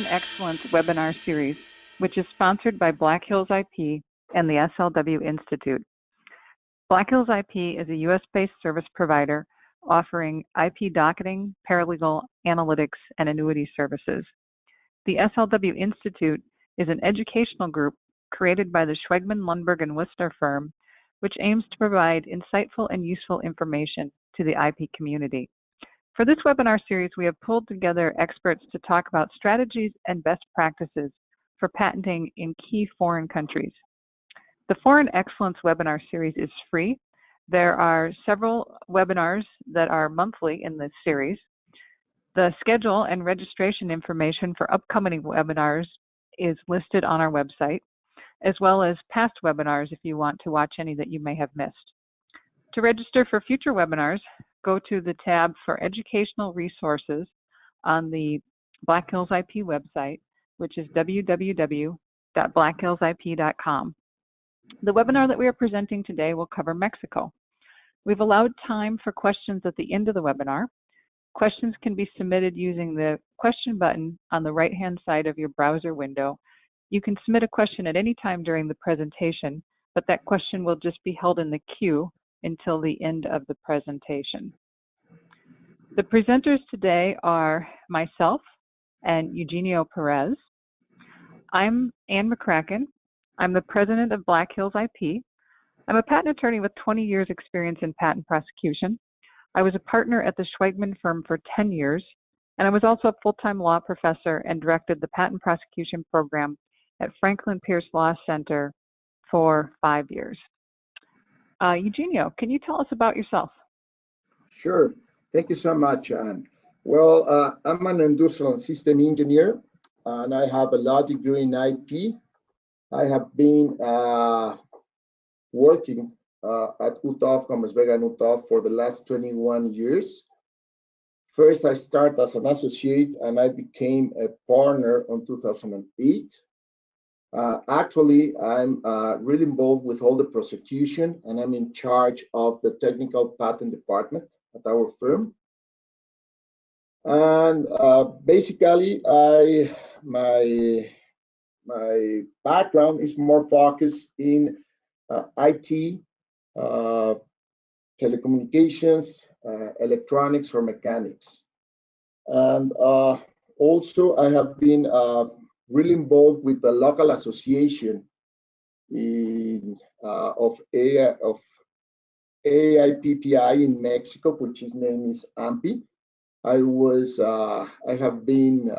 Foreign Excellence webinar series, which is sponsored by Black Hills IP and the SLW Institute. Black Hills IP is a U.S.-based service provider offering IP docketing, paralegal, analytics, and annuity services. The SLW Institute is an educational group created by the Schwegman, Lundberg, and Whistler firm, which aims to provide insightful and useful information to the IP community. For this webinar series, we have pulled together experts to talk about strategies and best practices for patenting in key foreign countries. The Foreign Excellence webinar series is free. There are several webinars that are monthly in this series. The schedule and registration information for upcoming webinars is listed on our website, as well as past webinars if you want to watch any that you may have missed. To register for future webinars, go to the tab for Educational Resources on the Black Hills IP website, which is www.blackhillsip.com. The webinar that we are presenting today will cover Mexico. We've allowed time for questions at the end of the webinar. Questions can be submitted using the question button on the right-hand side of your browser window. You can submit a question at any time during the presentation, but that question will just be held in the queue until the end of the presentation. The presenters today are myself and Eugenio Perez. I'm Anne McCracken. I'm the president of Black Hills IP. I'm a patent attorney with 20 years experience in patent prosecution. I was a partner at the Schwegman firm for 10 years, and I was also a full-time law professor and directed the patent prosecution program at Franklin Pierce Law Center for 5 years. Eugenio, can you tell us about yourself? Sure. Thank you so much, Anne. Well, I'm an industrial system engineer, and I have a law degree in IP. I have been working at UTOF, Gómez Vega and UTOF for the last 21 years. First, I started as an associate, and I became a partner in 2008. Actually, I'm really involved with all the prosecution, and I'm in charge of the technical patent department at our firm. And basically, my background is more focused in IT, telecommunications, electronics, or mechanics. And also, I have been really involved with the local association of AIPPI in Mexico, which his name is AMPI. I have been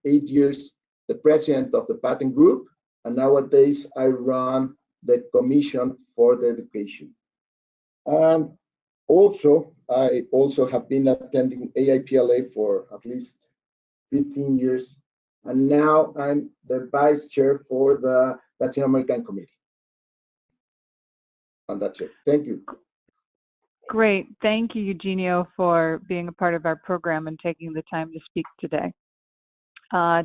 8 years the president of the patent group, and nowadays I run the commission for the education. And also, I have been attending AIPLA for at least 15 years. And now I'm the vice chair for the Latin American Committee. And that's it. Thank you. Great. Thank you, Eugenio, for being a part of our program and taking the time to speak today.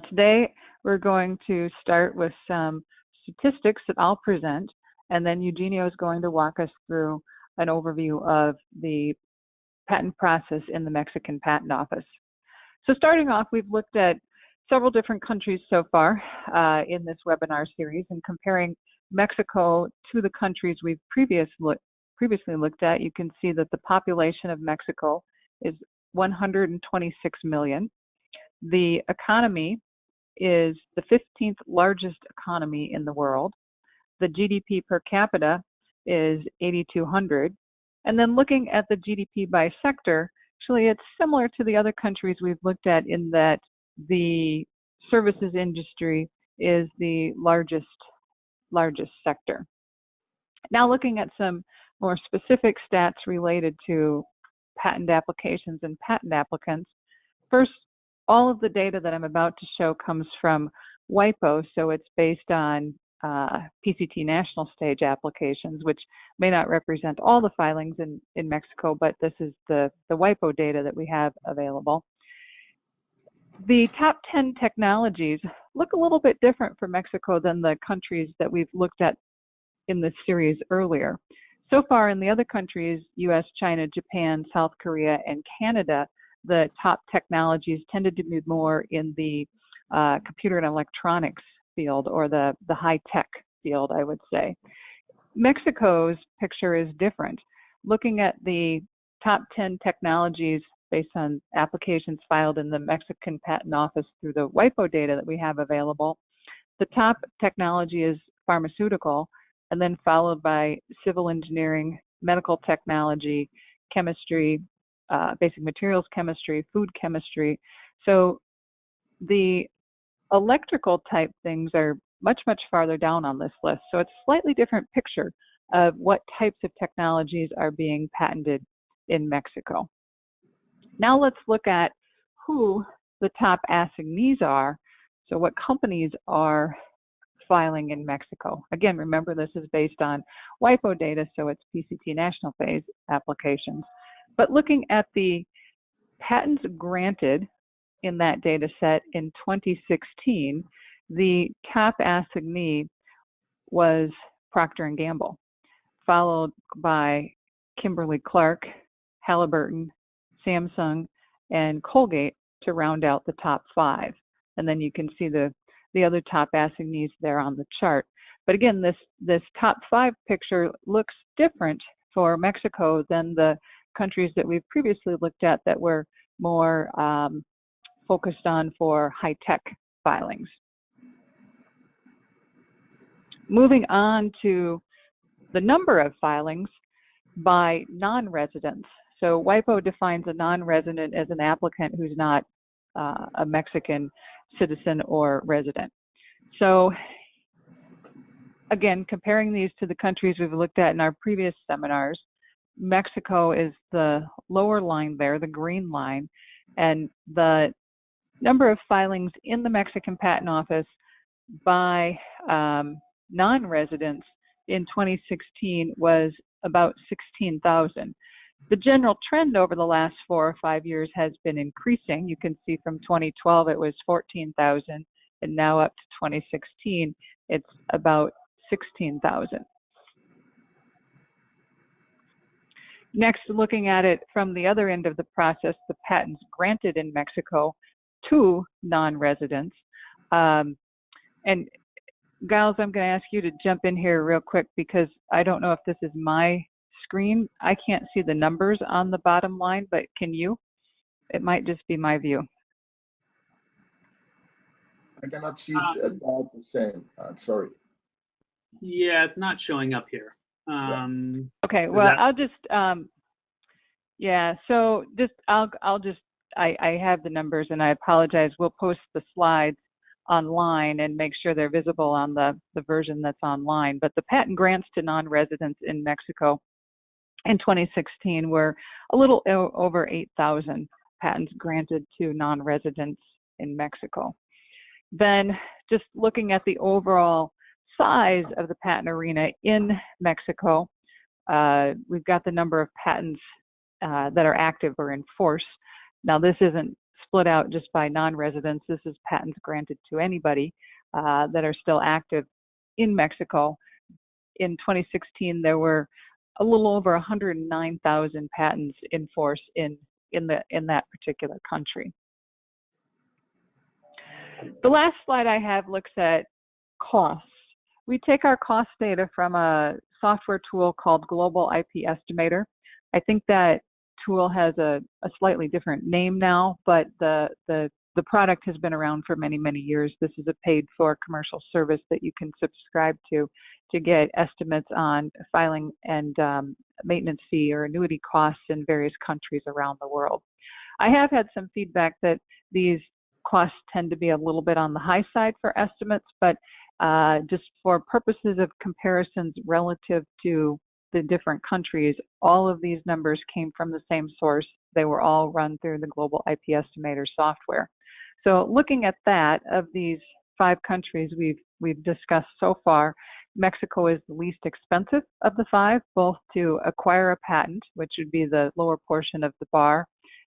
Today, we're going to start with some statistics that I'll present, and then Eugenio is going to walk us through an overview of the patent process in the Mexican Patent Office. So starting off, we've looked at several different countries so far in this webinar series, and comparing Mexico to the countries we've previously looked at, you can see that the population of Mexico is 126 million. The economy is the 15th largest economy in the world. The GDP per capita is 8,200. And then looking at the GDP by sector, actually it's similar to the other countries we've looked at in that the services industry is the largest sector. Now looking at some more specific stats related to patent applications and patent applicants. First, all of the data that I'm about to show comes from WIPO, so it's based on PCT national stage applications, which may not represent all the filings in Mexico, but this is the WIPO data that we have available. The top 10 technologies look a little bit different for Mexico than the countries that we've looked at in this series earlier. So far in the other countries, US, China, Japan, South Korea, and Canada, the top technologies tended to be more in the computer and electronics field, or the high-tech field, I would say. Mexico's picture is different. Looking at the top 10 technologies based on applications filed in the Mexican Patent Office through the WIPO data that we have available, the top technology is pharmaceutical, and then followed by civil engineering, medical technology, chemistry, basic materials chemistry, food chemistry. So the electrical type things are much, much farther down on this list. So it's a slightly different picture of what types of technologies are being patented in Mexico. Now let's look at who the top assignees are. So what companies are filing in Mexico. Again, remember this is based on WIPO data, so it's PCT national phase applications. But looking at the patents granted in that data set in 2016, the top assignee was Procter & Gamble, followed by Kimberly-Clark, Halliburton, Samsung, and Colgate to round out the top 5. And then you can see the other top assignees there on the chart. But again, this top 5 picture looks different for Mexico than the countries that we've previously looked at that were more focused on for high-tech filings. Moving on to the number of filings by non-residents. So WIPO defines a non-resident as an applicant who's not a Mexican citizen or resident. So again, comparing these to the countries we've looked at in our previous seminars, Mexico is the lower line there, the green line, and the number of filings in the Mexican Patent Office by non-residents in 2016 was about 16,000. The general trend over the last 4 or 5 years has been increasing. You can see from 2012 it was 14,000, and now up to 2016 it's about 16,000. Next, looking at it from the other end of the process, the patents granted in Mexico to non-residents. And Giles, I'm going to ask you to jump in here real quick because I don't know if this is my screen. I can't see the numbers on the bottom line, but can you? It might just be my view. I cannot see it about the same. Sorry. Yeah, it's not showing up here. Okay, well, I'll just, yeah, so just, I have the numbers and I apologize. We'll post the slides online and make sure they're visible on the version that's online. But the patent grants to non-residents in Mexico in 2016 were a little over 8,000 patents granted to non-residents in Mexico. Then just looking at the overall size of the patent arena in Mexico, we've got the number of patents that are active or in force. Now this isn't split out just by non-residents. This is patents granted to anybody that are still active in Mexico. In 2016, there were a little over 109,000 patents in force in that particular country. The last slide I have looks at costs. We take our cost data from a software tool called Global IP Estimator. I think that tool has a slightly different name now, but the product has been around for many, many years. This is a paid for commercial service that you can subscribe to get estimates on filing and maintenance fee or annuity costs in various countries around the world. I have had some feedback that these costs tend to be a little bit on the high side for estimates, but just for purposes of comparisons relative to the different countries, all of these numbers came from the same source. They were all run through the Global IP Estimator software. So looking at that, of these 5 countries we've discussed so far, Mexico is the least expensive of the 5, both to acquire a patent, which would be the lower portion of the bar,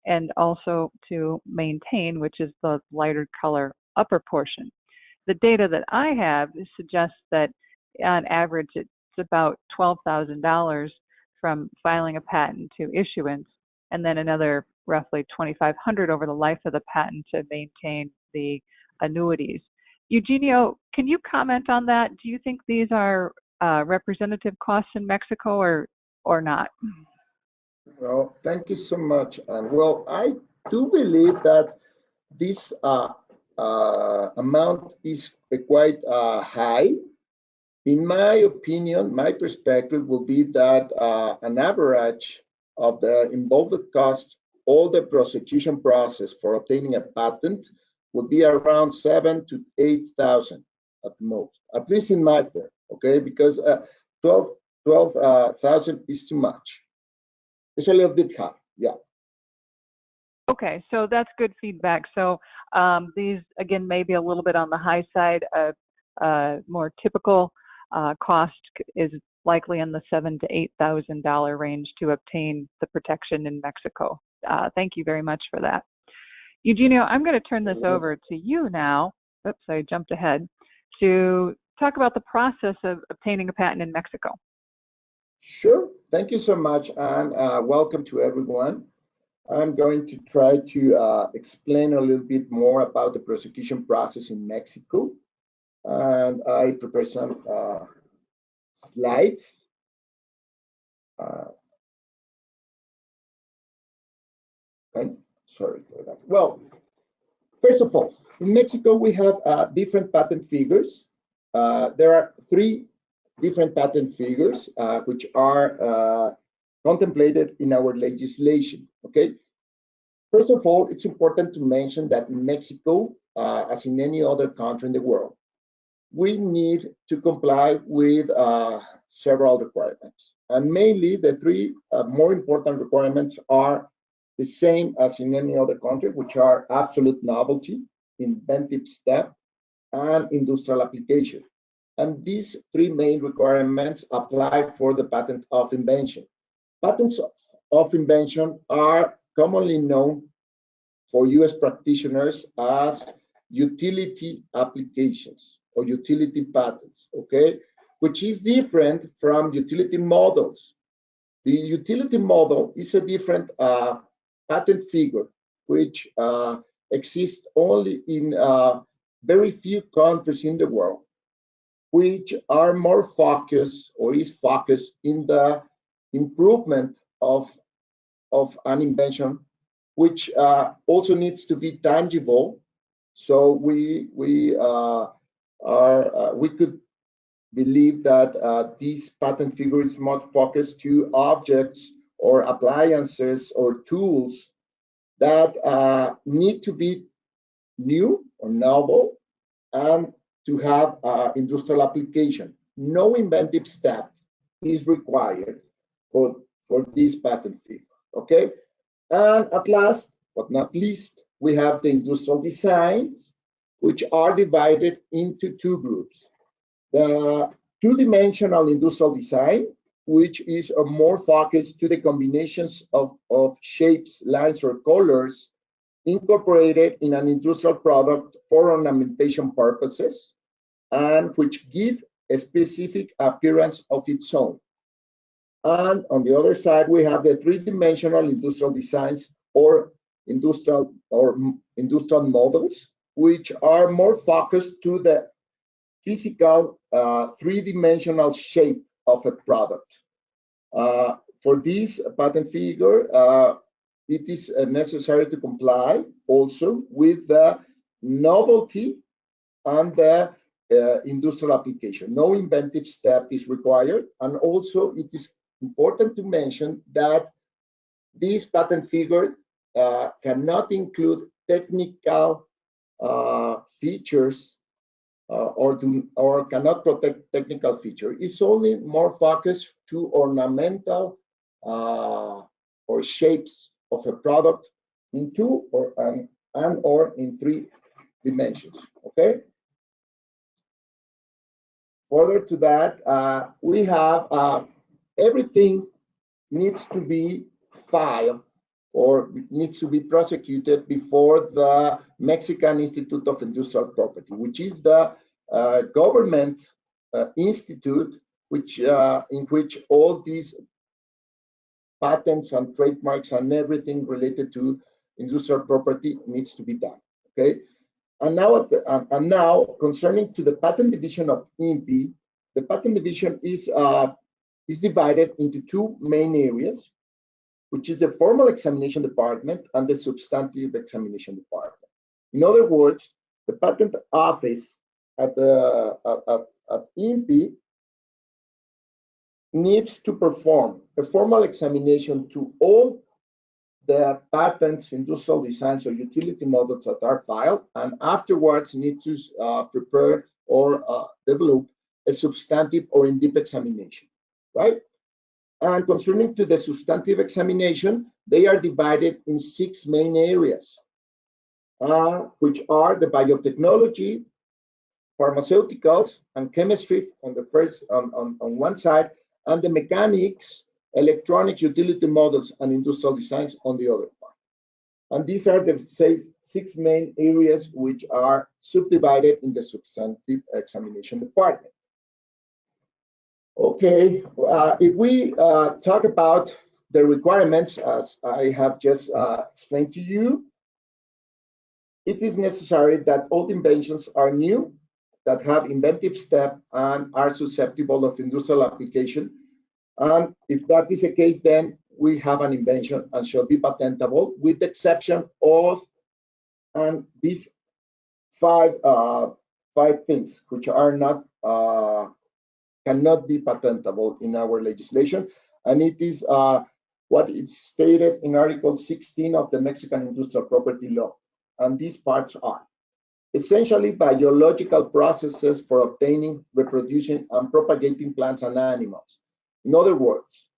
and also to maintain, which is the lighter color upper portion. The data that I have suggests that on average it's about $12,000 from filing a patent to issuance, and then another roughly $2,500 over the life of the patent to maintain the annuities. Eugenio, can you comment on that? Do you think these are representative costs in Mexico or not? Well, thank you so much. And well, I do believe that this amount is quite high. In my opinion, my perspective will be that an average of the involved cost, all the prosecution process for obtaining a patent would be around 7,000 to 8,000 at most, at least in my firm, okay? Because 12,000 is too much. It's a little bit high, yeah. Okay, so that's good feedback. So these, again, may be a little bit on the high side. More typical cost is likely in the $7,000 to $8,000 range to obtain the protection in Mexico. Thank you very much for that. Eugenio, I'm going to turn this over to you now. Oops, I jumped ahead. To talk about the process of obtaining a patent in Mexico. Sure. Thank you so much, and welcome to everyone. I'm going to try to explain a little bit more about the prosecution process in Mexico. And I prepared some slides. Okay, sorry for that. Well, first of all, in Mexico, we have different patent figures. There are 3 different patent figures which are contemplated in our legislation, okay? First of all, it's important to mention that in Mexico, as in any other country in the world, we need to comply with several requirements. And mainly the 3 more important requirements are the same as in any other country, which are absolute novelty, inventive step, and industrial application. And these 3 main requirements apply for the patent of invention. Patents of invention are commonly known for US practitioners as utility applications or utility patents, okay? Which is different from utility models. The utility model is a different patent figure, which exists only in very few countries in the world, which are more focused or is focused in the improvement of an invention, which also needs to be tangible. So we could believe that this patent figure is more focused to objects or appliances or tools that need to be new or novel and to have industrial application. No inventive step is required for this patent figure, okay? And at last, but not least, we have the industrial designs, which are divided into 2 groups. The 2-dimensional industrial design, which is more focused to the combinations of shapes, lines, or colors incorporated in an industrial product for ornamentation purposes, and which give a specific appearance of its own. And on the other side, we have the 3-dimensional industrial designs or industrial models, which are more focused to the physical 3-dimensional shape of a product. For this patent figure, it is necessary to comply also with the novelty and the industrial application. No inventive step is required, and also it is important to mention that this patent figure cannot include technical features or cannot protect technical features. It's only more focused to ornamental or shapes of a product in 2 or in 3 dimensions, okay? Further to that, we have everything needs to be filed or needs to be prosecuted before the Mexican Institute of Industrial Property, which is the government institute which in which all these patents and trademarks and everything related to industrial property needs to be done, okay? And now, concerning to the patent division of INPI, the patent division is divided into two main areas, which is the formal examination department and the substantive examination department. In other words, the patent office at INPI needs to perform a formal examination to all the patents, industrial designs, or utility models that are filed, and afterwards need to prepare or develop a substantive or in-depth examination, right? And concerning to the substantive examination, they are divided in 6 main areas, which are the biotechnology, pharmaceuticals, and chemistry on the first on one side, and the mechanics, electronics, utility models, and industrial designs on the other part. And these are the 6 main areas which are subdivided in the substantive examination department. Okay, if we talk about the requirements, as I have just explained to you, it is necessary that all inventions are new, that have inventive step, and are susceptible of industrial application. And if that is the case, then we have an invention and shall be patentable, with the exception of these five things which are not cannot be patentable in our legislation, and it is what is stated in Article 16 of the Mexican Industrial Property Law. And these parts are essentially biological processes for obtaining, reproducing, and propagating plants and animals. In other words,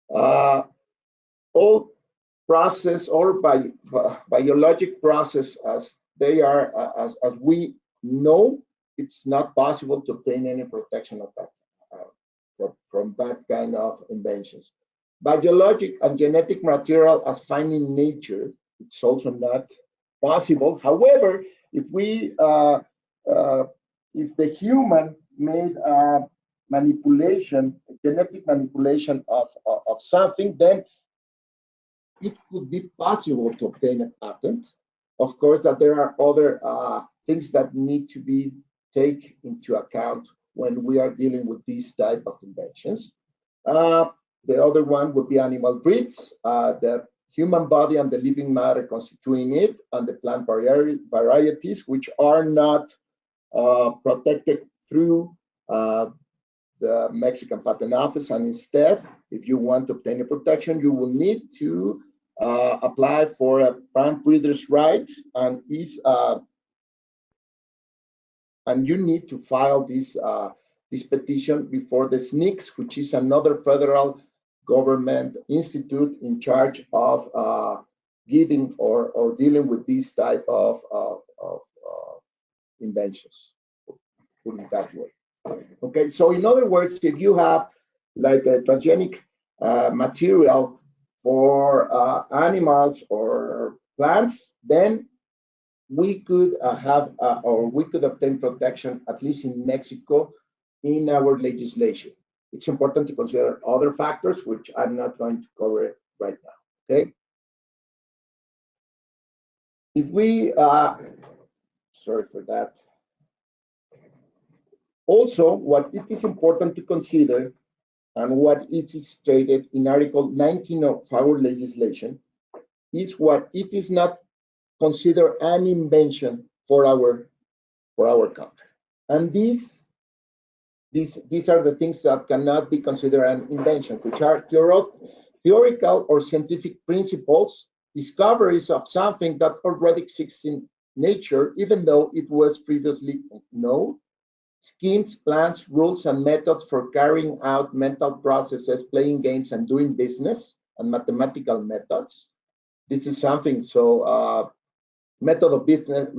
all process or biologic process as they are, as we know, it's not possible to obtain any protection of that from that kind of inventions. Biologic and genetic material as found in nature, it's also not possible. However, if we if the human made manipulation, genetic manipulation of something, then it could be possible to obtain a patent. Of course, that there are other things that need to be taken into account when we are dealing with these type of inventions. The other one would be animal breeds, the human body and the living matter constituting it, and the plant varieties, which are not protected through the Mexican Patent Office. And instead, if you want to obtain a protection, you will need to apply for a plant breeder's right, and you need to file this petition before the SNICS, which is another federal government institute in charge of giving or dealing with these type of inventions, put it that way. Okay, so in other words, if you have like a transgenic material for animals or plants, then we could or we could obtain protection, at least in Mexico, in our legislation. It's important to consider other factors, which I'm not going to cover right now, okay? If we, sorry for that. Also, what it is important to consider, and what it is stated in Article 19 of our legislation, is what it is not considered an invention for our country. And these are the things that cannot be considered an invention, which are theoretical or scientific principles, discoveries of something that already exists in nature, even though it was previously known, schemes, plans, rules, and methods for carrying out mental processes, playing games, and doing business, and mathematical methods. This is something, so method of business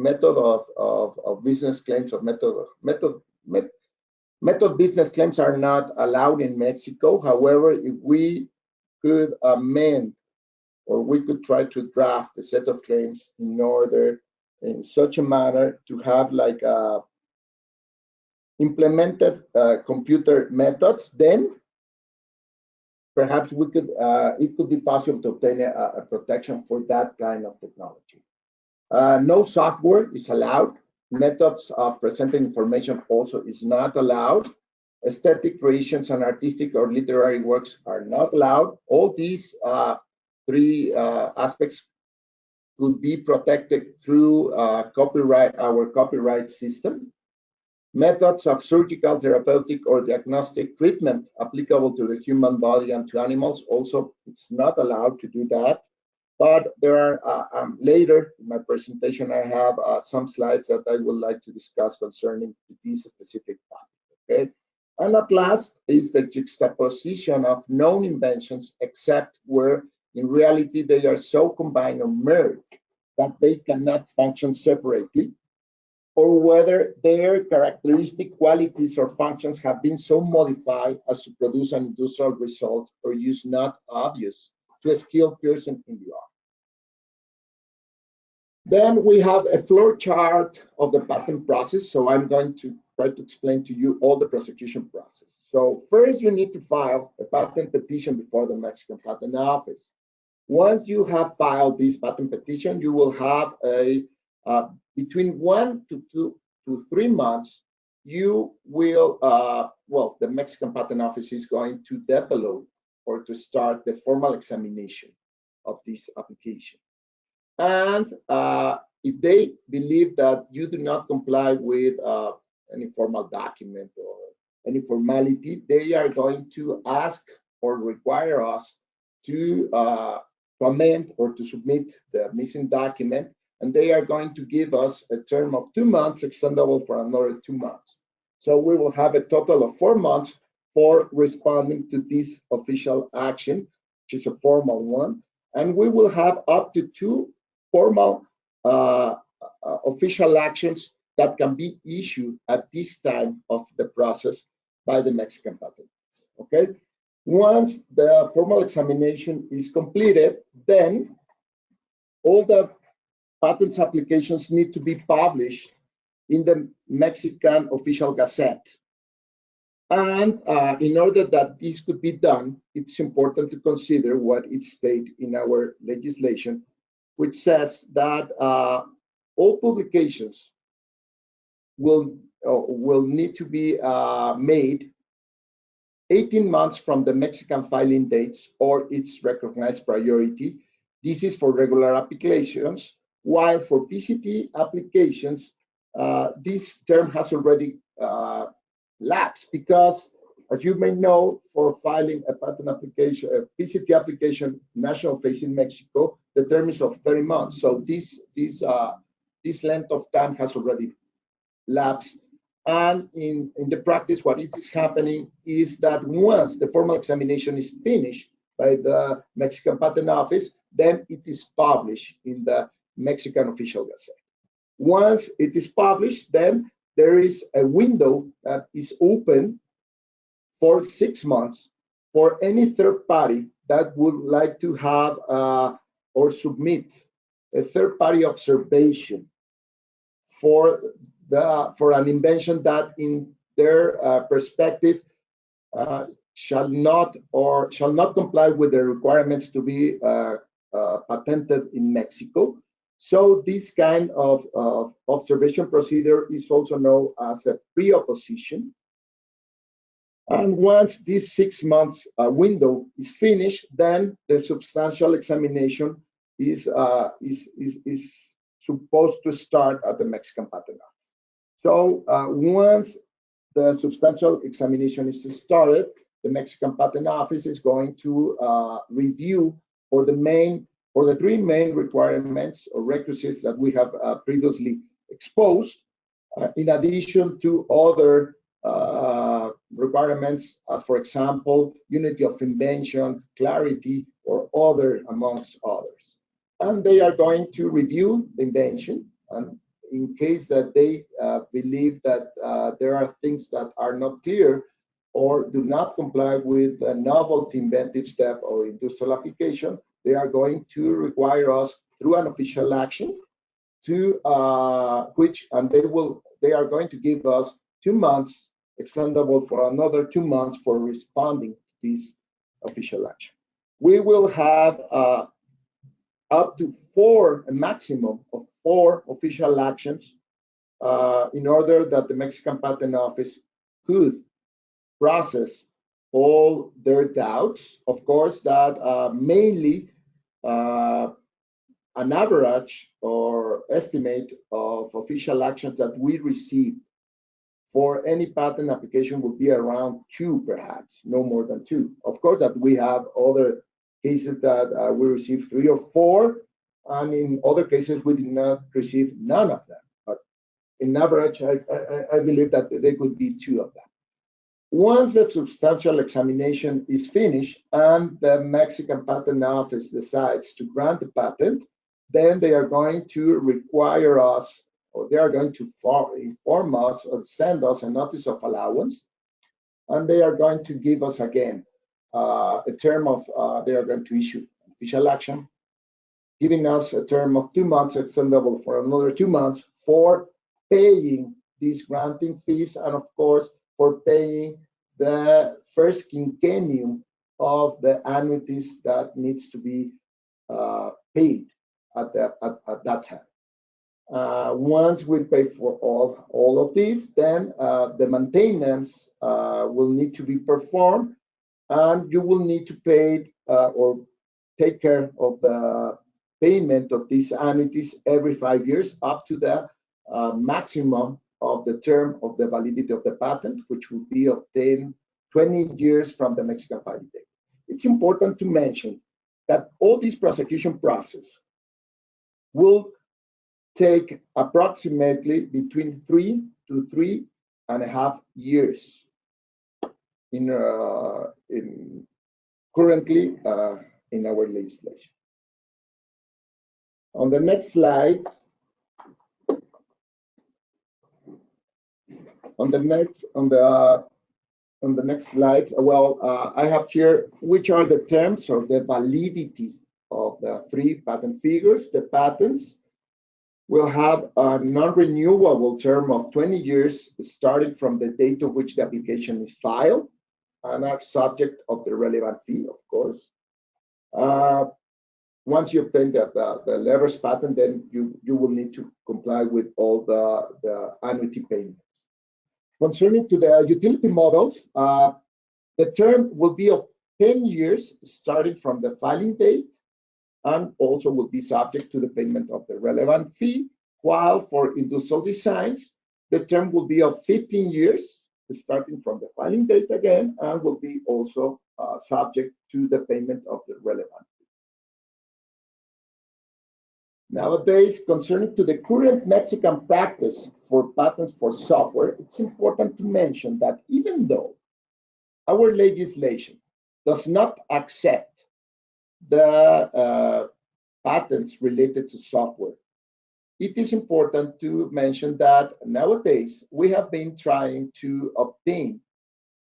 claims, or method business claims are not allowed in Mexico. However, if we could amend, or we could try to draft a set of claims in such a manner to have like implemented computer methods, then perhaps we could it could be possible to obtain a protection for that kind of technology. No software is allowed methods of presenting information also is not allowed. Aesthetic creations and artistic or literary works are not allowed. All these three aspects could be protected through our copyright system. Methods of surgical, therapeutic, or diagnostic treatment applicable to the human body and to animals, also it's not allowed to do that. But there are, later in my presentation, I have some slides that I would like to discuss concerning this specific topic, okay? And at last is the juxtaposition of known inventions, except where in reality they are so combined or merged that they cannot function separately, or whether their characteristic qualities or functions have been so modified as to produce an industrial result or use not obvious to a skilled person in the art. Then we have a flow chart of the patent process. So I'm going to try to explain to you all the prosecution process. So first you need to file a patent petition before the Mexican Patent Office. Once you have filed this patent petition, you will have a between 1 to 3 months, you will, well, the Mexican Patent Office is going to develop or to start the formal examination of this application. And if they believe that you do not comply with any formal document or any formality, they are going to ask or require us to amend or to submit the missing document, and they are going to give us a term of 2 months, extendable for another 2 months. So we will have a total of 4 months for responding to this official action, which is a formal one, and we will have up to 2 formal official actions that can be issued at this time of the process by the Mexican Patent Office, okay? Once the formal examination is completed, then all the patents applications need to be published in the Mexican Official Gazette. And in order that this could be done, it's important to consider what it states in our legislation, which says that all publications will need to be made 18 months from the Mexican filing dates or its recognized priority. This is for regular applications, while for PCT applications, this term has already lapsed because, as you may know, for filing a patent application, a PCT application, national phase in Mexico, the term is of 30 months. So this length of time has already lapsed. And in the practice, what it is happening is that once the formal examination is finished by the Mexican Patent Office, then it is published in the Mexican Official Gazette. Once it is published, then there is a window that is open for 6 months for any third party that would like to have or submit a third party observation for an invention that in their perspective shall not comply with the requirements to be patented in Mexico. So this kind of observation procedure is also known as a pre-opposition. And once this 6 months window is finished, then the substantial examination is supposed to start at the Mexican Patent Office. So once the substantial examination is started, the Mexican Patent Office is going to review for the 3 main requirements or requisites that we have previously exposed, in addition to other requirements, as for example, unity of invention, clarity, or other amongst others. And they are going to review the invention, and in case that they believe that there are things that are not clear or do not comply with a novelty, inventive step, or industrial application, they are going to require us through an official action to they are going to give us 2 months, extendable for another 2 months for responding to this official action. We will have up to a maximum of 4 official actions in order that the Mexican Patent Office could process all their doubts. Of course, that mainly an average or estimate of official actions that we receive for any patent application would be around 2, perhaps, no more than 2. Of course, that we have other cases that we receive 3 or 4, and in other cases we did not receive none of them. But in average, I believe that there could be 2 of them. Once the substantial examination is finished and the Mexican Patent Office decides to grant the patent, then they are going to require us, or they are going to inform us or send us a notice of allowance, and they are going to give us again a term of, they are going to issue official action, giving us a term of 2 months, extendable for another 2 months, for paying these granting fees, and of course, for paying the first quinquennium of the annuities that needs to be paid at that time. Once we pay for all of these, then the maintenance will need to be performed, and you will need to pay or take care of the payment of these annuities every 5 years, up to the maximum of the term of the validity of the patent, which will be of 20 years from the Mexican filing date. It's important to mention that all this prosecution process will take approximately between 3 to 3.5 years currently in our legislation. On the next slide, I have here which are the terms or the validity of the 3 patent figures. The patents will have a non-renewable term of 20 years starting from the date of which the application is filed, and are subject of the relevant fee, of course. Once you obtain the leverage patent, then you will need to comply with all the annuity payments. Concerning to the utility models, the term will be of 10 years starting from the filing date, and also will be subject to the payment of the relevant fee, while for industrial designs, the term will be of 15 years starting from the filing date again, and will be also subject to the payment of the relevant fee. Nowadays, concerning to the current Mexican practice for patents for software, it's important to mention that even though our legislation does not accept the patents related to software, it is important to mention that nowadays we have been trying to obtain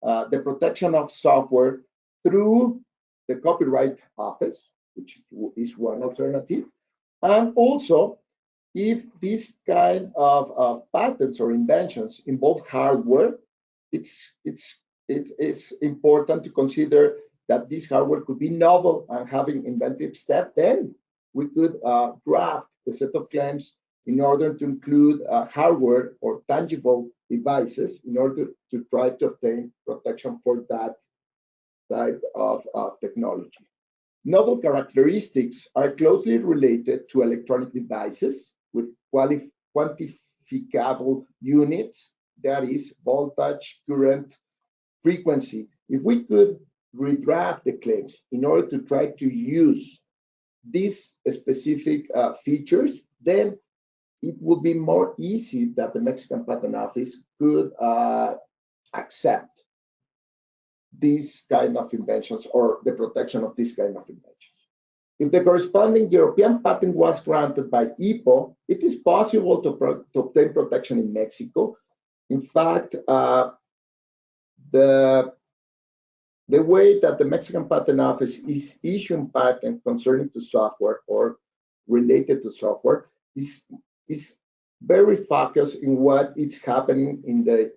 the protection of software through the Copyright Office, which is one alternative. And also, if this kind of patents or inventions involve hardware, it's important to consider that this hardware could be novel and having inventive step. Then we could draft a set of claims in order to include hardware or tangible devices in order to try to obtain protection for that type of technology. Novel characteristics are closely related to electronic devices with quantifiable units, that is, voltage, current, frequency. If we could redraft the claims in order to try to use these specific features, then it would be more easy that the Mexican Patent Office could accept these kind of inventions or the protection of this kind of inventions. If the corresponding European patent was granted by EPO, it is possible to obtain protection in Mexico. In fact, the way that the Mexican Patent Office is issuing patents concerning to software or related to software is very focused in what is happening in the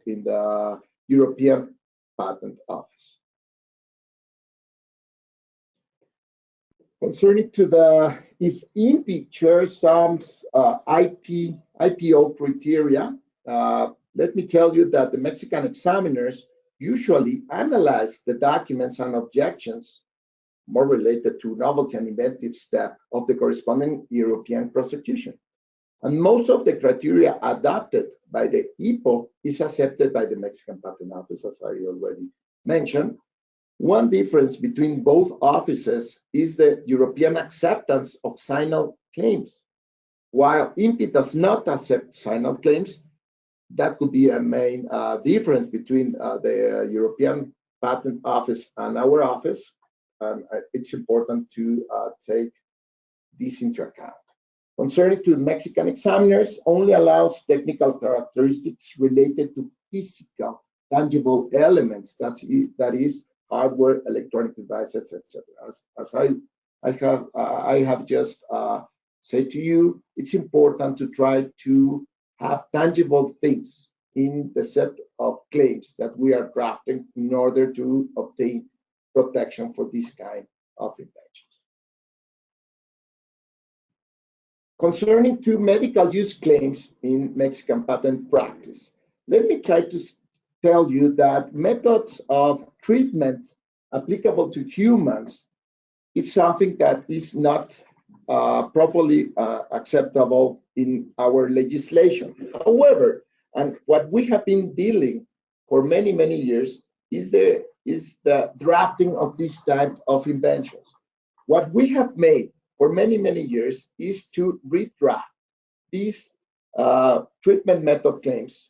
European Patent Office. Concerning to if INPI shares some IPO criteria, let me tell you that the Mexican examiners usually analyze the documents and objections more related to novelty and inventive step of the corresponding European prosecution. And most of the criteria adopted by the EPO is accepted by the Mexican Patent Office, as I already mentioned. One difference between both offices is the European acceptance of signal claims. While INPI does not accept signal claims, that could be a main difference between the European Patent Office and our office. And it's important to take this into account. Concerning to Mexican examiners, only allows technical characteristics related to physical, tangible elements. That is hardware, electronic devices, etc. As I have just said to you, it's important to try to have tangible things in the set of claims that we are drafting in order to obtain protection for this kind of inventions. Concerning to medical use claims in Mexican patent practice, let me try to tell you that methods of treatment applicable to humans is something that is not properly acceptable in our legislation. However, and what we have been dealing for many, many years is the drafting of this type of inventions. What we have made for many, many years is to redraft these treatment method claims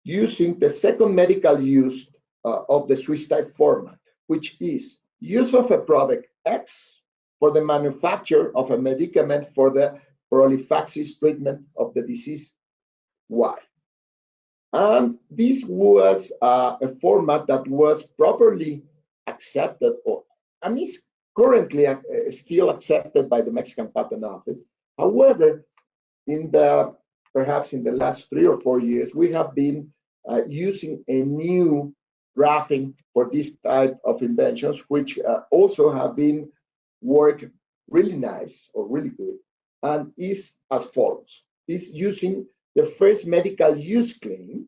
using the second medical use of the Swiss type format, which is use of a product X for the manufacture of a medicament for the prophylaxis treatment of the disease Y. And this was a format that was properly accepted, and is currently still accepted by the Mexican Patent Office. However, perhaps in the last 3 or 4 years, we have been using a new drafting for this type of inventions, which also have been worked really nice or really good, and is as follows. Is using the first medical use claim,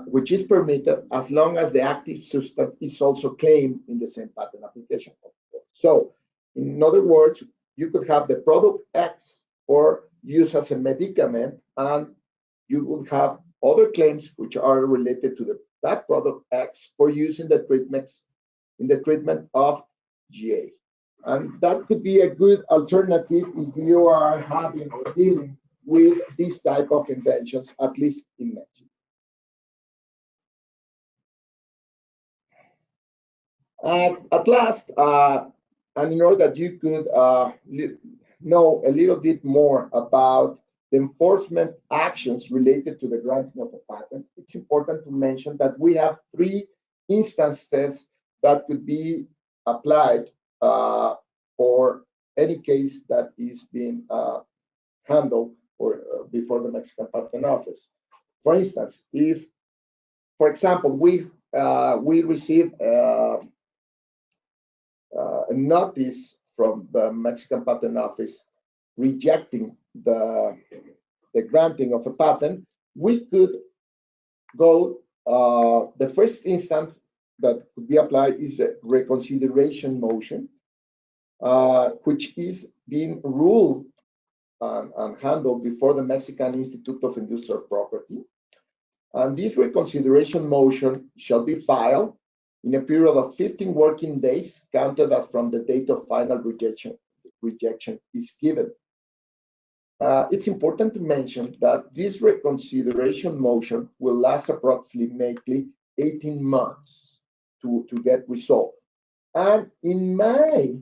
which is permitted as long as the active substance is also claimed in the same patent application. So, in other words, you could have the product X for use as a medicament, and you would have other claims which are related to that product X for use in the treatment of GA. And that could be a good alternative if you are having or dealing with this type of inventions, at least in Mexico. At last, and in order that you could know a little bit more about the enforcement actions related to the granting of a patent, it's important to mention that we have 3 instances that could be applied for any case that is being handled before the Mexican Patent Office. For instance, if, for example, we receive a notice from the Mexican Patent Office rejecting the granting of a patent, we could go, the first instance that could be applied is a reconsideration motion, which is being ruled and handled before the Mexican Institute of Industrial Property. And this reconsideration motion shall be filed in a period of 15 working days, counted as from the date of final rejection is given. It's important to mention that this reconsideration motion will last approximately 18 months to get resolved. And in my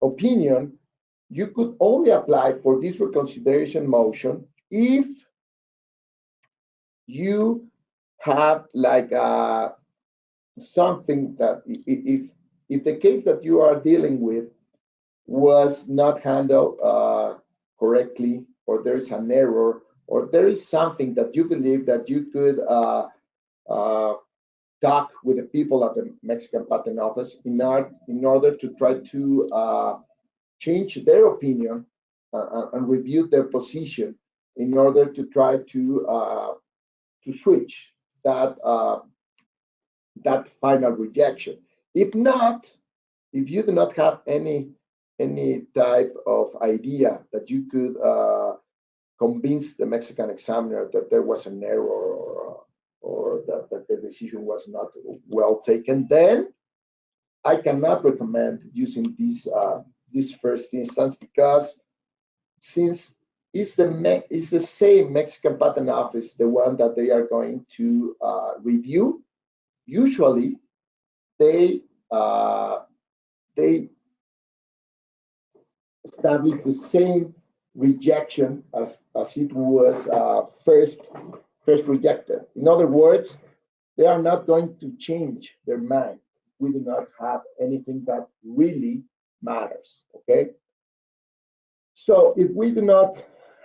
opinion, you could only apply for this reconsideration motion if you have like something that if the case that you are dealing with was not handled correctly, or there is an error, or there is something that you believe that you could talk with the people at the Mexican Patent Office in order to try to change their opinion and review their position in order to try to switch that final rejection. If not, if you do not have any type of idea that you could convince the Mexican examiner that there was an error or that the decision was not well taken, then I cannot recommend using this first instance, because since it's the same Mexican Patent Office, the one that they are going to review, usually they establish the same rejection as it was first rejected. In other words, they are not going to change their mind. We do not have anything that really matters, okay? So if we do not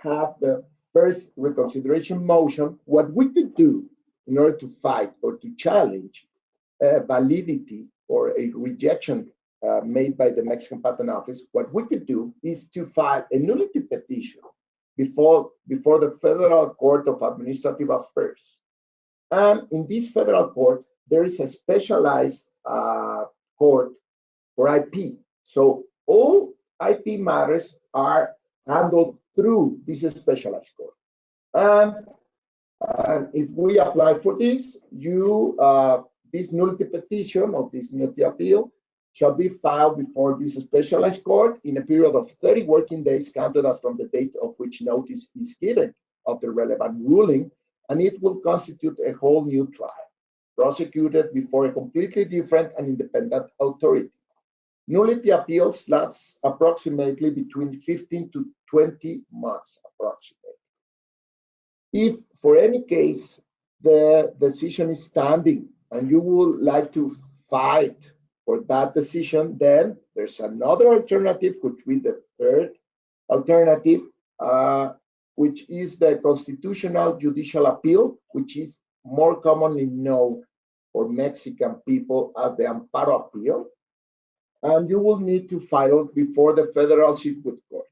have the first reconsideration motion, what we could do in order to fight or to challenge validity or a rejection made by the Mexican Patent Office, what we could do is to file a nullity petition before the Federal Court of Administrative Affairs. And in this federal court, there is a specialized court for IP. So all IP matters are handled through this specialized court. And if we apply for this, this nullity petition or this nullity appeal shall be filed before this specialized court in a period of 30 working days counted as from the date of which notice is given of the relevant ruling, and it will constitute a whole new trial, prosecuted before a completely different and independent authority. Nullity appeals last approximately between 15 to 20 months, approximately. If for any case the decision is standing and you would like to fight for that decision, then there's another alternative, which will be the third alternative, which is the Constitutional Judicial Appeal, which is more commonly known for Mexican people as the Amparo Appeal. And you will need to file before the Federal Circuit Court.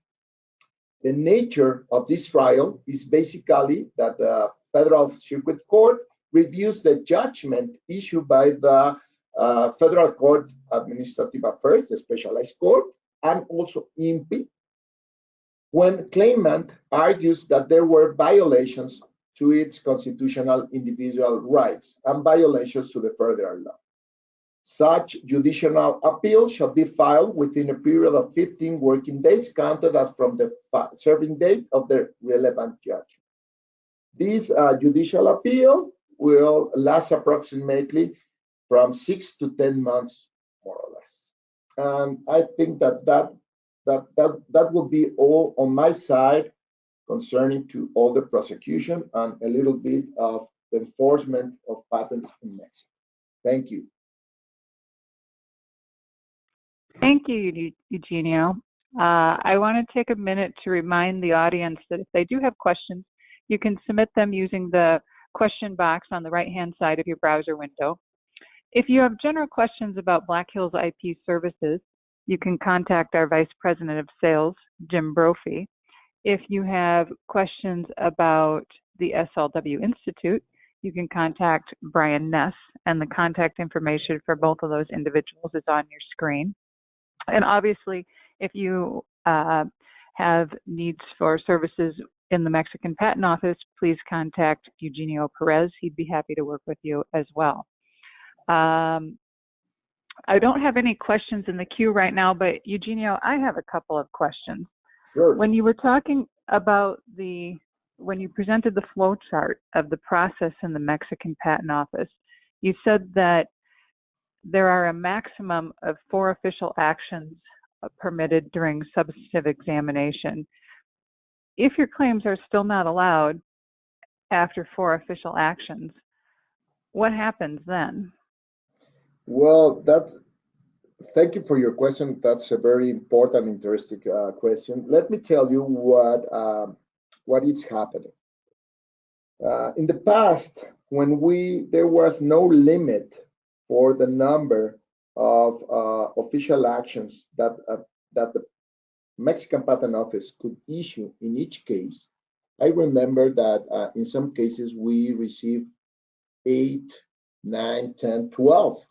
The nature of this trial is basically that the Federal Circuit Court reviews the judgment issued by the Federal Court Administrative Affairs, the specialized court, and also INPI, when claimant argues that there were violations to its constitutional individual rights and violations to the federal law. Such judicial appeal shall be filed within a period of 15 working days counted as from the serving date of the relevant judgment. This judicial appeal will last approximately from 6 to 10 months, more or less. And I think that will be all on my side concerning to all the prosecution and a little bit of the enforcement of patents in Mexico. Thank you. Thank you, Eugenio. I want to take a minute to remind the audience that if they do have questions, you can submit them using the question box on the right-hand side of your browser window. If you have general questions about Black Hills IP Services, you can contact our Vice President of Sales, Jim Brophy. If you have questions about the SLW Institute, you can contact Brian Ness, and the contact information for both of those individuals is on your screen. And obviously, if you have needs for services in the Mexican Patent Office, please contact Eugenio Perez. He'd be happy to work with you as well. I don't have any questions in the queue right now, but Eugenio, I have a couple of questions. Sure. When you were talking about when you presented the flow chart of the process in the Mexican Patent Office, you said that there are a maximum of 4 official actions permitted during substantive examination. If your claims are still not allowed after 4 official actions, what happens then? Well, thank you for your question. That's a very important, interesting question. Let me tell you what is happening. In the past, when there was no limit for the number of official actions that the Mexican Patent Office could issue in each case, I remember that in some cases we received 8, 9, 10, 12,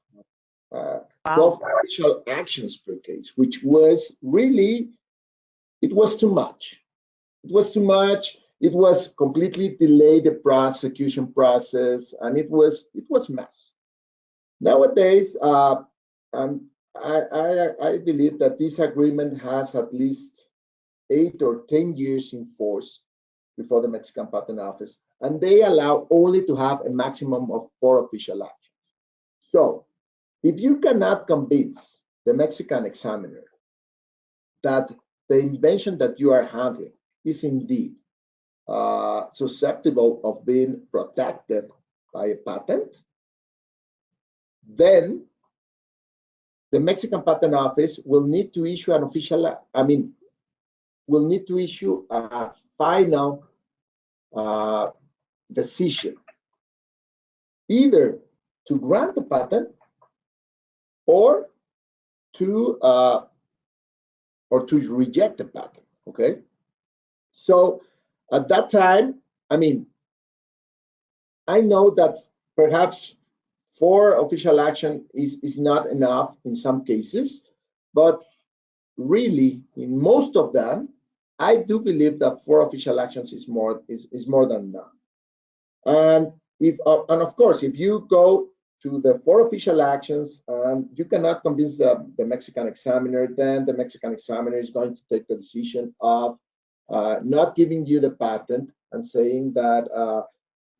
uh, Wow. 12 official actions per case, which was really, it was too much. It was too much. It was completely delayed the prosecution process, and it was mess. Nowadays, um, I believe that this agreement has at least 8 or 10 years in force before the Mexican Patent Office, and they allow only to have a maximum of 4 official actions. So, if you cannot convince the Mexican examiner that the invention that you are handling is indeed susceptible of being protected by a patent, then the Mexican Patent Office will need to issue an official, will need to issue a final decision, either to grant the patent or to reject the patent. Okay, so at that time, I know that perhaps 4 official action is not enough in some cases, but really in most of them, I do believe that 4 official actions is more than enough. And and of course, if you go to the 4 official actions and you cannot convince the Mexican examiner, then the Mexican examiner is going to take the decision of not giving you the patent and saying that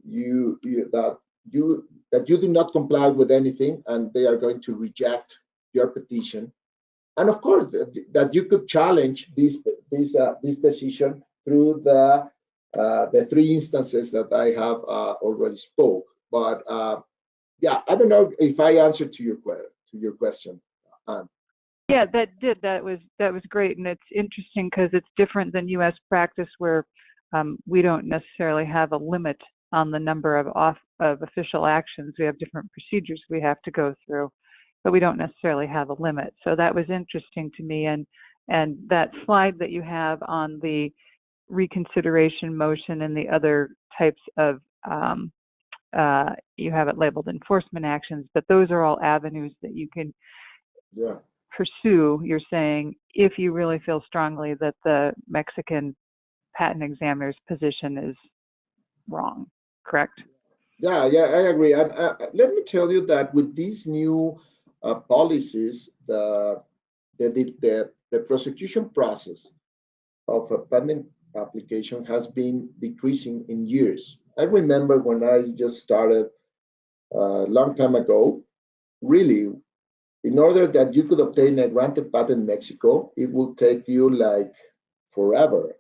you do not comply with anything, and they are going to reject your petition. And of course, that you could challenge this decision through the 3 instances that I have already spoke. But yeah, I don't know if I answered to your question. Yeah, that did. That was great, and it's interesting because it's different than U.S. practice, where we don't necessarily have a limit on the number of official actions. We have different procedures we have to go through, but we don't necessarily have a limit. So that was interesting to me, and that slide that you have on the reconsideration motion and the other types of you have it labeled enforcement actions, but those are all avenues that you can pursue, you're saying, if you really feel strongly that the Mexican patent examiner's position is wrong, correct? Yeah, I agree. And let me tell you that with these new policies, the prosecution process of a patent application has been decreasing in years. I remember when I just started a long time ago, really, in order that you could obtain a granted patent in Mexico, it will take you like forever.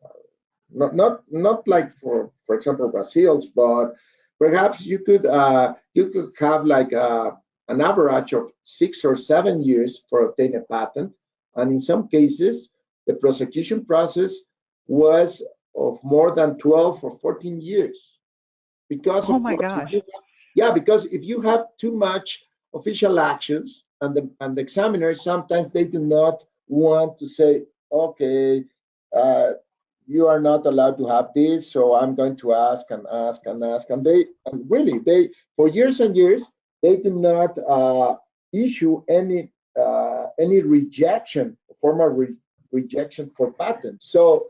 Not like for example Brazil's, but perhaps you could have like an average of 6 or 7 years for obtaining a patent, and in some cases the prosecution process was of more than 12 or 14 years because oh my gosh. because if you have too much official actions, and the examiners sometimes they do not want to say, okay, you are not allowed to have this, so I'm going to ask and ask and ask, and they for years and years they do not issue any rejection, formal rejection for patents. So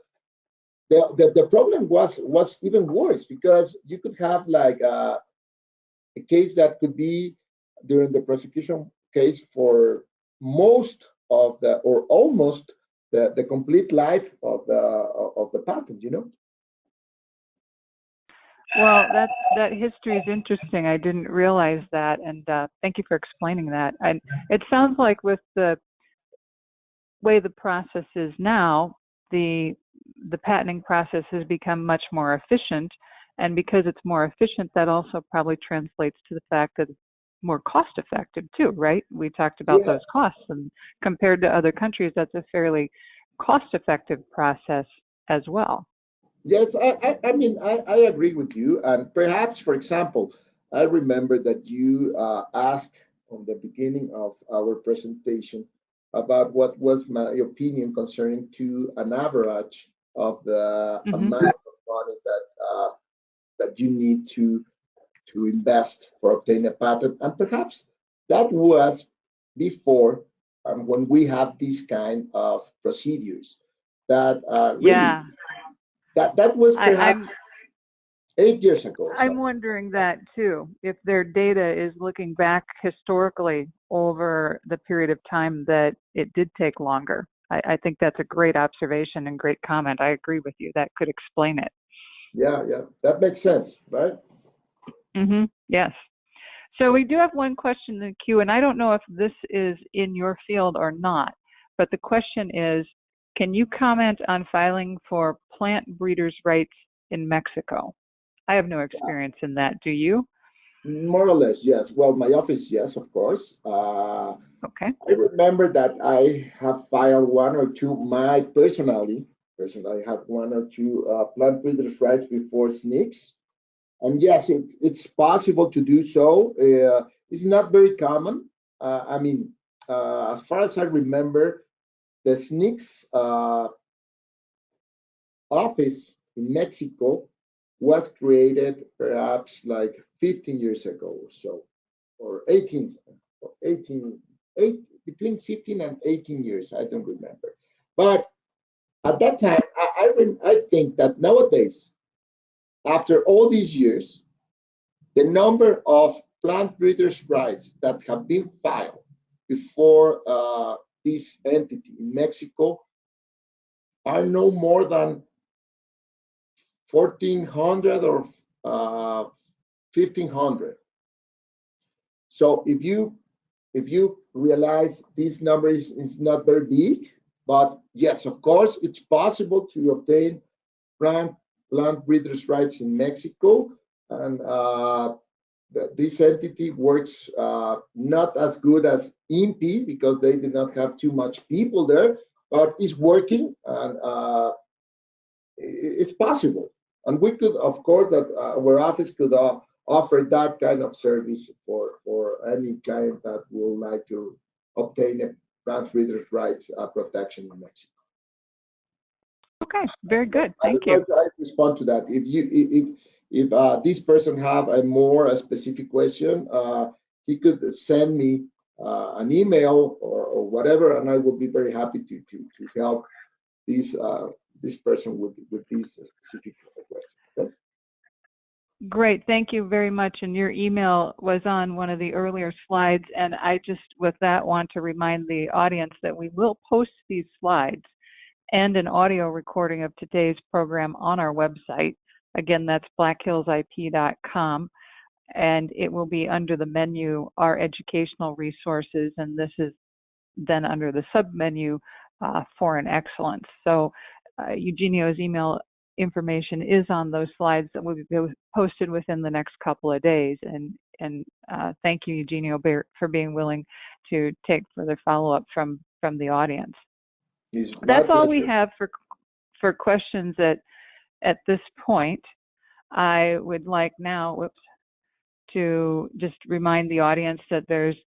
the problem was even worse, because you could have like a case that could be during the prosecution case for most of the, or almost the complete life of the patent, Well, that history is interesting. I didn't realize that, and thank you for explaining that. And it sounds like with the way the process is now, the patenting process has become much more efficient, and because it's more efficient, that also probably translates to the fact that it's more cost effective too, right? We talked about those costs, and compared to other countries, that's a fairly cost effective process as well. Yes, I agree with you. And perhaps, for example, I remember that you asked on the beginning of our presentation about what was my opinion concerning to an average of the amount of money that you need to invest for obtaining a patent. And perhaps that was before when we have these kind of procedures that really Yeah, that was perhaps I'm 8 years ago or I'm something. wondering that too. If their data is looking back historically over the period of time that it did take longer. I think that's a great observation and great comment. I agree with you. That could explain it. Yeah, yeah, that makes sense, right? Yes. So we do have one question in the queue, and I don't know if this is in your field or not, but the question is, can you comment on filing for plant breeders' rights in Mexico? I have no experience in that. Do you? More or less, yes. Well, my office, yes, of course. Okay. I remember that I have filed one or two, personally, I have one or two plant breeders' rights before SNCC. And yes, it's possible to do so. It's not very common. I mean, as far as I remember, the SNCC office in Mexico was created perhaps like 15 years ago or so, or 18, or 18, between 15 and 18 years, I don't remember. But at that time, I think that nowadays, after all these years, the number of plant breeders' rights that have been filed before this entity in Mexico are no more than 1,400 or 1,500. So if you realize this number is not very big, but yes, of course, it's possible to obtain plant plant breeders' rights in Mexico, and this entity works not as good as INPI because they do not have too much people there, but it's working, and it's possible. And we could, of course, that our office could offer that kind of service for any client that would like to obtain a plant breeders' rights protection in Mexico. Okay. Very good. I Thank don't know you. if I respond to that. If this person have a more specific question, he could send me an email or whatever, and I would be very happy to help this this person with this specific question. Okay? Great. Thank you very much. And your email was on one of the earlier slides. And I just, with that, want to remind the audience that we will post these slides and an audio recording of today's program on our website. Again, that's blackhillsip.com. And it will be under the menu, Our Educational Resources. And this is then under the submenu, Foreign Excellence. So Eugenio's email information is on those slides that will be posted within the next couple of days. And thank you, Eugenio, for being willing to take further follow-up from the audience. It's my That's all we pleasure. have for questions at this point. I would like now to just remind the audience that there's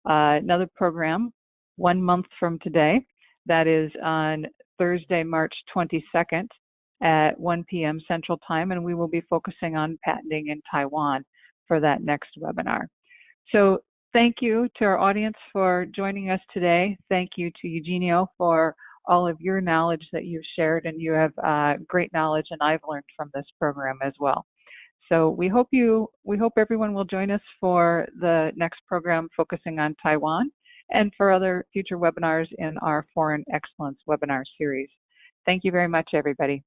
another program 1 month from today. That is on Thursday, March 22nd at 1 p.m. Central Time, and we will be focusing on patenting in Taiwan for that next webinar. So thank you to our audience for joining us today. Thank you to Eugenio for all of your knowledge that you've shared, and you have great knowledge, and I've learned from this program as well. So we hope everyone will join us for the next program focusing on Taiwan and for other future webinars in our Foreign Excellence webinar series. Thank you very much, everybody.